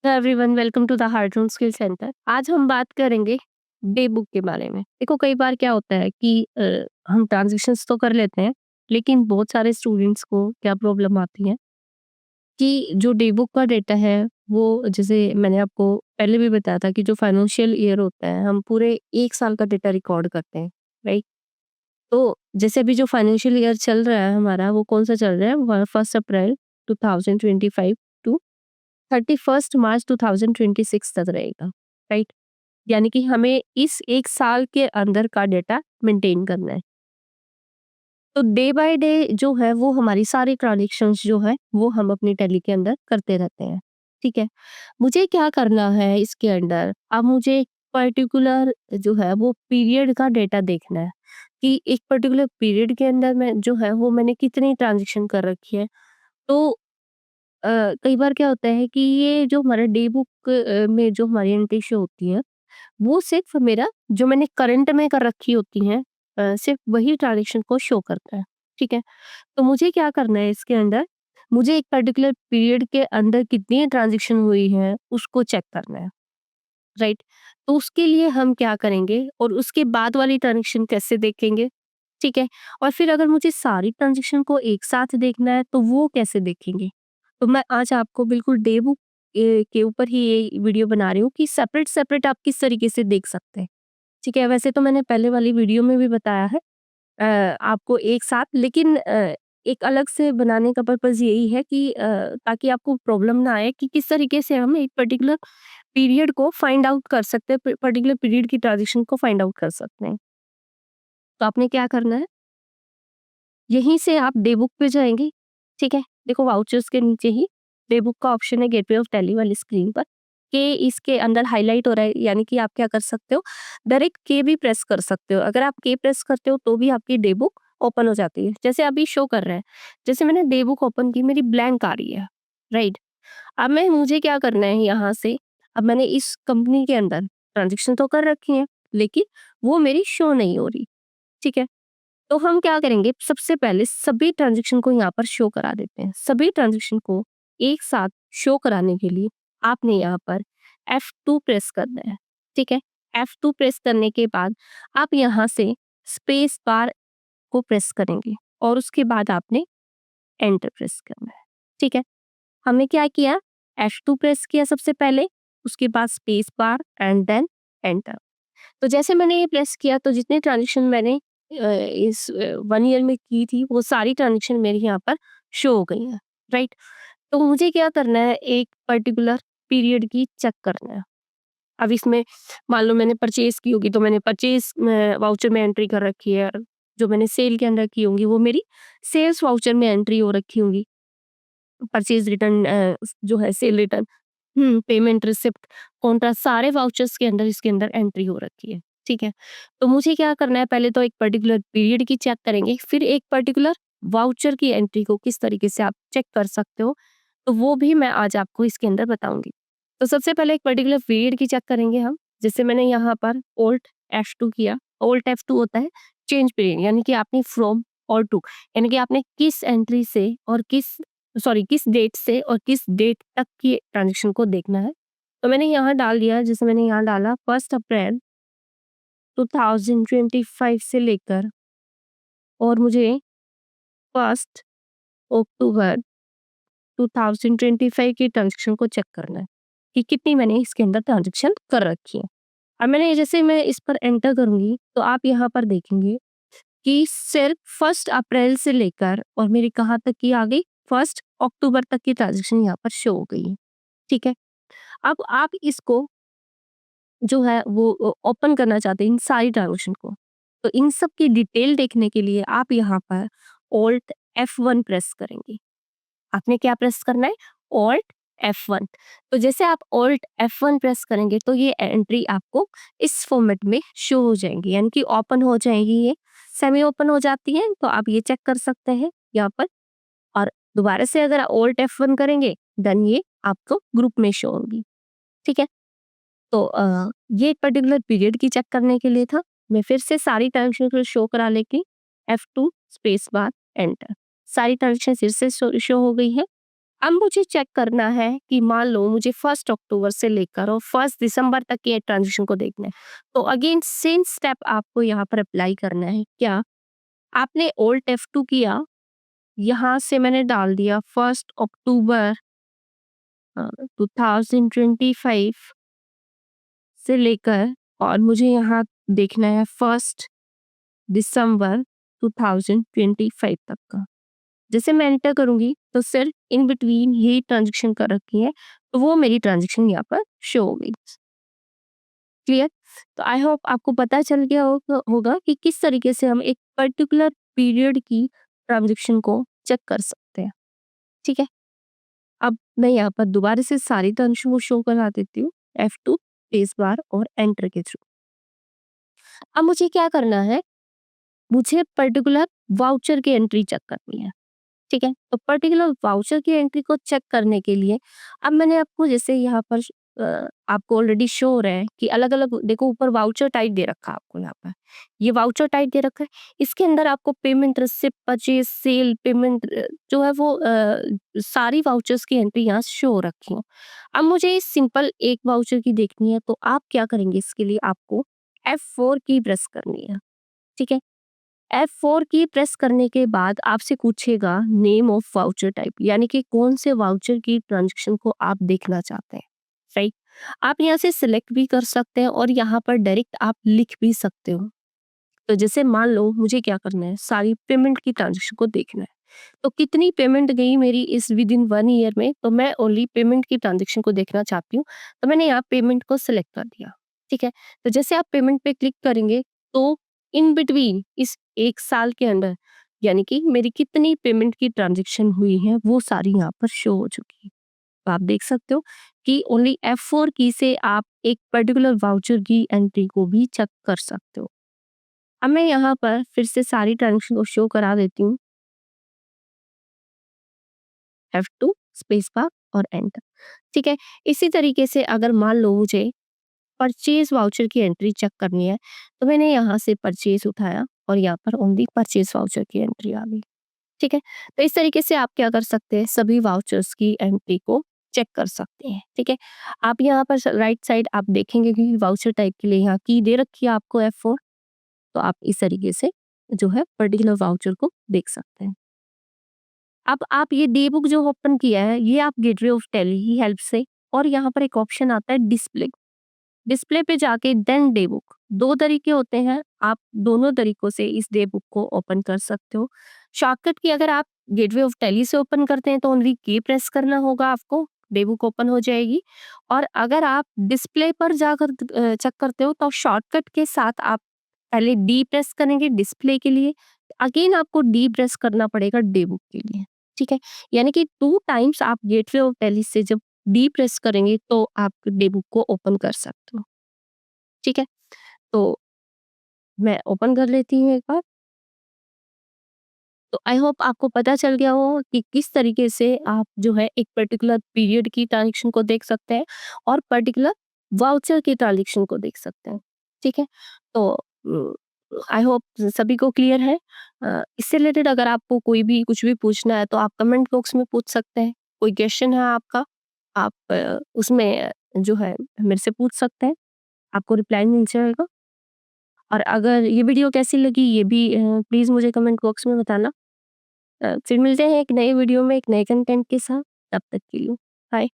Hello everyone, welcome to the heart room skill centre. आज हम बात करेंगे डे बुक के बारे में। देखो, कई बार क्या होता है कि हम ट्रांज़ैक्शंस तो कर लेते हैं, लेकिन बहुत सारे स्टूडेंट्स को क्या प्रॉब्लम आती है कि जो डे बुक का डेटा है, वो जैसे मैंने आपको पहले भी बताया था कि जो फाइनेंशियल ईयर होता है, हम पूरे 1 साल का डेटा रिकॉर्ड करते हैं, राइट? तो जैसे अभी जो फाइनेंशियल ईयर चल रहा है हमारा, वो कौन-सा चल रहा है? व 1 अप्रैल 2025 टू 31 मार्च 2026 तक रहेगा, राइट? यानी कि हमें इस 1 साल के अंदर का डेटा मेंटेन करना है। तो डे बाय डे जो है वो हमारी सारी ट्रांज़ैक्शंस जो है वो हम अपनी टैली के अंदर करते रहते हैं, ठीक है? मुझे क्या करना है इसके अंदर, अब मुझे पर्टिकुलर जो है वो पीरियड का डेटा देखना है कि एक पर्टिकुलर पीरियड के अंदर मैं जो है वो मैंने कितनी ट्रांज़ैक्शन कर रखी है। तो कई बार क्या होता है कि ये जो हमारा डे बुक में जो हमारी एंट्री शो होती है, वो सिर्फ मेरा जो मैंने करंट में कर रखी होती हैं, सिर्फ वही ट्रांज़ैक्शन को शो करता है, ठीक है? तो मुझे क्या करना है इसके अंदर, मुझे एक पर्टिकुलर पीरियड के अंदर कितनी ट्रांज़ैक्शन हुई है, उसको चेक करना है, राइट? तो उसके लिए हम क्या करेंगे और उसके बाद वाली ट्रांज़ैक्शन कैसे देखेंगे, ठीक है? और फिर अगर मुझे सारी ट्रांज़ैक्शन को एक साथ देखना है, तो वो कैसे देखेंगे? तो मैं आज आपको बिल्कुल डे बुक के ऊपर ही ये वीडियो बना रही हूँ कि सेपरेट-सेपरेट आप किस तरीके से देख सकते हैं, ठीक है? वैसे तो मैंने पहले वाली वीडियो में भी बताया है आपको एक साथ, लेकिन एक अलग से बनाने का पर्पज़ यही है कि ताकि आपको प्रॉब्लम ना आए कि किस तरीके से हम एक पर्टिकुलर पीरियड को फाइंड आउट कर सकते हैं, पर्टिकुलर पीरियड की ट्रांज़ैक्शन को फाइंड आउट कर सकते हैं। तो आपने क्या करना है, यहीं से आप डे बुक पे जाएँगे, ठीक है? देखो, वाउचर्स के नीचे ही डे बुक का ऑप्शन है गेटवे ऑफ टैली वाली स्क्रीन पर, के इसके अंदर हाइलाइट हो रहा है, यानी कि आप क्या कर सकते हो, डायरेक्ट के भी प्रेस कर सकते हो। अगर आप के प्रेस करते हो तो भी आपकी डे बुक ओपन हो जाती है। जैसे अभी शो कर रहा है, जैसे मैंने डे बुक ओपन की, मेरी ब्लैंक आ रही है, राइट? अब मुझे क्या करना है यहाँ से, अब मैंने इस कंपनी के अंदर ट्रांज़ैक्शन तो कर रखी है, लेकिन वो मेरी शो नहीं हो रही, ठीक है? तो हम क्या करेंगे, सबसे पहले सभी ट्रांज़ैक्शन को यहाँ पर शो करा देते हैं। सभी ट्रांज़ैक्शन को एक साथ शो कराने के लिए आपने यहाँ पर F2 प्रेस करना है, ठीक है? F2 प्रेस करने के बाद आप यहाँ से स्पेस बार को प्रेस करेंगे और उसके बाद आपने एंटर प्रेस करना है, ठीक है? हमने क्या किया, F2 प्रेस किया सबसे पहले, उसके बाद space bar and then enter. तो जैसे मैंने ये प्रेस किया, तो जितने ट्रांज़ैक्शन मैंने इस 1 ईयर में की थी, वो सारी ट्रांज़ैक्शन मेरी यहाँ पर शो हो गई हैं, राइट? तो मुझे क्या करना है, एक पर्टिकुलर पीरियड की चेक करना है। अब इसमें मान लो मैंने परचेज़ की होगी, तो मैंने परचेज़ वाउचर में एंट्री कर रखी है। जो मैंने सेल के अंदर की होंगी, वो मेरी सेल्स वाउचर में एंट्री हो रखी होंगी। परचेज़ रिटर्न जो है, cell return, payment receipt, Contra, सारे वाउचर्स के अंदर इसके अंदर एंट्री हो रखी है, ठीक है? तो मुझे क्या करना है, पहले तो एक पर्टिकुलर पीरियड की चेक करेंगे, फिर एक पर्टिकुलर वाउचर की एंट्री को किस तरीके से आप चेक कर सकते हो, तो वो भी मैं आज आपको इसके अंदर बताऊँगी। तो सबसे पहले एक पर्टिकुलर पीरियड की चेक करेंगे हम, जैसे मैंने यहाँ पर Alt F2 किया। Alt F2 होता है चेंज पीरियड, यानी कि आपने फ्रॉम और टू, यानी कि आपने किस एंट्री से और किस डेट से और किस डेट तक की ट्रांज़ैक्शन को देखना है। तो मैंने यहाँ डाल दिया, जैसे मैंने यहाँ डाला 1 अप्रैल 2025 से लेकर और मुझे 1 अक्टूबर 2025 की ट्रांज़ैक्शन को चेक करना है कि कितनी मैंने इसके अंदर ट्रांज़ैक्शन कर रखी है। अब जैसे मैं इस पर एंटर करूँगी, तो आप यहाँ पर देखेंगे कि सिर्फ 1 अप्रैल से लेकर और मेरी कहाँ तक की आ गई, 1 अक्टूबर तक की ट्रांज़ैक्शन यहाँ पर शो हो गई है, ठीक है? अब आप इसको जो है वो ओपन करना चाहते हैं इन सारी ट्रांज़ैक्शन को। तो इन सब की डिटेल देखने के लिए आप यहाँ पर ऑल्ट F1 प्रेस करेंगे। आपने क्या प्रेस करना है? Alt F1। तो जैसे आप ऑल्ट F1 प्रेस करेंगे, तो ये एंट्री आपको इस फॉर्मेट में शो हो जाएँगी, यानी कि ओपन हो जाएँगी ये, सेमी ओपन हो जाती हैं, तो आप ये चेक कर सकते हैं यहाँ पर। और दोबारा से अगर ऑल्ट F1 करेंगे, देन ये आपको ग्रुप में शो होगी, ठीक है? तो ये एक पर्टिकुलर पीरियड की चेक करने के लिए था। मैं फिर से सारी ट्रांज़ैक्शन को शो करा लेती, F2 स्पेस बार एंटर। सारी ट्रांज़ैक्शन फिर से शो शो हो गई है। अब मुझे चेक करना है कि मान लो मुझे 1 अक्टूबर से लेकर और 1 दिसंबर तक के ट्रांज़ैक्शन को देखना है। तो अगेन सेम स्टेप आपको यहाँ पर अप्लाई करना है। क्या? आपने ओल्ड F2 किया, यहाँ से मैंने डाल दिया 1 अक्टूबर 2025 से लेकर और मुझे यहाँ देखना है 1 दिसंबर 2025 तक का। जैसे मैं एंटर करूँगी तो सिर्फ इन बिटवीन यही ट्रांज़ैक्शन कर रखी है, तो वो मेरी ट्रांज़ैक्शन यहाँ पर शो हो गई। क्लियर? तो आई होप आपको पता चल गया होगा कि किस तरीके से हम एक पर्टिकुलर पीरियड की ट्रांज़ैक्शन को चेक कर सकते हैं। ठीक है? अब मैं यहाँ पर दोबारा से सारी ट्रांज़ैक्शन को शो करा देती हूँ, F2 स्पेस बार और एंटर के थ्रू। अब मुझे क्या करना है, मुझे पर्टिकुलर वाउचर की एंट्री चेक करनी है। ठीक है? तो पर्टिकुलर वाउचर की एंट्री को चेक करने के लिए अब मैंने आपको जैसे यहाँ पर आपको ऑलरेडी शो हो रहा है कि अलग-अलग देखो ऊपर वाउचर टाइप दे रखा है आपको यहाँ पर। ये वाउचर टाइप दे रखा है, इसके अंदर आपको payment, receipt, purchase, sale, payment जो है वो सारी वाउचर्स की एंट्री यहाँ शो हो रखी है। अब मुझे सिंपल एक वाउचर की देखनी है, तो आप क्या करेंगे इसके लिए आपको F4 की प्रेस करनी है। ठीक है? F4 की प्रेस करने के बाद आपसे पूछेगा नेम ऑफ वाउचर टाइप, यानी कि कौन से वाउचर की ट्रांजैक्शन को आप देखना चाहते हैं, राइट? आप यहाँ से सिलेक्ट भी कर सकते हैं और यहाँ पर डायरेक्ट आप लिख भी सकते हो। तो जैसे मान लो मुझे क्या करना है, सारी पेमेंट की ट्रांजैक्शन को देखना है। तो कितनी पेमेंट गई मेरी इस विद इन 1 ईयर में, तो मैं ओनली पेमेंट की ट्रांजैक्शन को देखना चाहती हूँ। तो मैंने यहाँ पेमेंट को सिलेक्ट कर दिया। ठीक है? तो जैसे आप पेमेंट पे क्लिक करेंगे तो इन बिटवीन इस 1 साल के अंदर यानी कि मेरी कितनी पेमेंट की ट्रांजैक्शन हुई है वो सारी यहाँ पर शो हो चुकी है। तो आप देख सकते हो कि ओनली F4 की से आप एक पर्टिकुलर वाउचर की एंट्री को भी चेक कर सकते हो। अब मैं यहाँ पर फिर से सारी ट्रांजैक्शन को शो करा देती हूँ। F2 स्पेस बार और एंटर। ठीक है? इसी तरीके से अगर मान लो मुझे परचेज़ वाउचर की एंट्री चेक करनी है, तो मैंने यहाँ से परचेज़ उठाया और यहाँ पर ओनली परचेज़ वाउचर की एंट्री आ गई। ठीक है? तो इस तरीके से आप क्या कर सकते हैं, सभी वाउचर्स की एंट्री को चेक कर सकते हैं। ठीक है? आप यहाँ पर राइट साइड आप देखेंगे कि वाउचर टाइप के लिए यहाँ की दे रखी है आपको F4, तो आप इस तरीके से जो है पर्टिकुलर वाउचर को देख सकते हैं। अब आप ये डे बुक जो ओपन किया है, ये आप गेटवे ऑफ टैली की हेल्प से और यहाँ पर एक ऑप्शन आता है डिस्प्ले। डिस्प्ले पे जाके देन डे बुक 2 तरीके होते हैं, आप दोनों तरीकों से इस डे बुक को ओपन कर सकते हो। शॉर्टकट की अगर आप गेटवे ऑफ टैली से ओपन करते हैं तो ओनली की प्रेस करना होगा आपको, डे बुक ओपन हो जाएगी। और अगर आप डिस्प्ले पर जाकर चेक करते हो तो शॉर्टकट के साथ आप पहले डी प्रेस करेंगे डिस्प्ले के लिए, अगेन आपको डी प्रेस करना पड़ेगा डे बुक के लिए। ठीक है? यानी कि 2 टाइम्स आप गेटवे ऑफ टैली से जब डी प्रेस करेंगे तो आप डे बुक को ओपन कर सकते हो। ठीक है? तो मैं ओपन कर लेती हूँ एक बार। तो आई होप आपको पता चल गया हो कि किस तरीके से आप जो है एक पर्टिकुलर पीरियड की ट्रांज़ैक्शन को देख सकते हैं और पर्टिकुलर वाउचर की ट्रांज़ैक्शन को देख सकते हैं। ठीक है? तो आई होप सभी को क्लियर है। इससे रिलेटेड अगर आपको कोई भी कुछ भी पूछना है तो आप कमेंट बॉक्स में पूछ सकते हैं। कोई क्वेश्चन है आपका, आप उसमें जो है मेरे से पूछ सकते हैं। आपको रिप्लाई मिल जाएगा। और अगर ये वीडियो कैसी लगी ये भी प्लीज़ मुझे कमेंट बॉक्स में बताना। फिर मिलते हैं एक नए वीडियो में एक नए कंटेंट के साथ, तब तक के लिए बाय।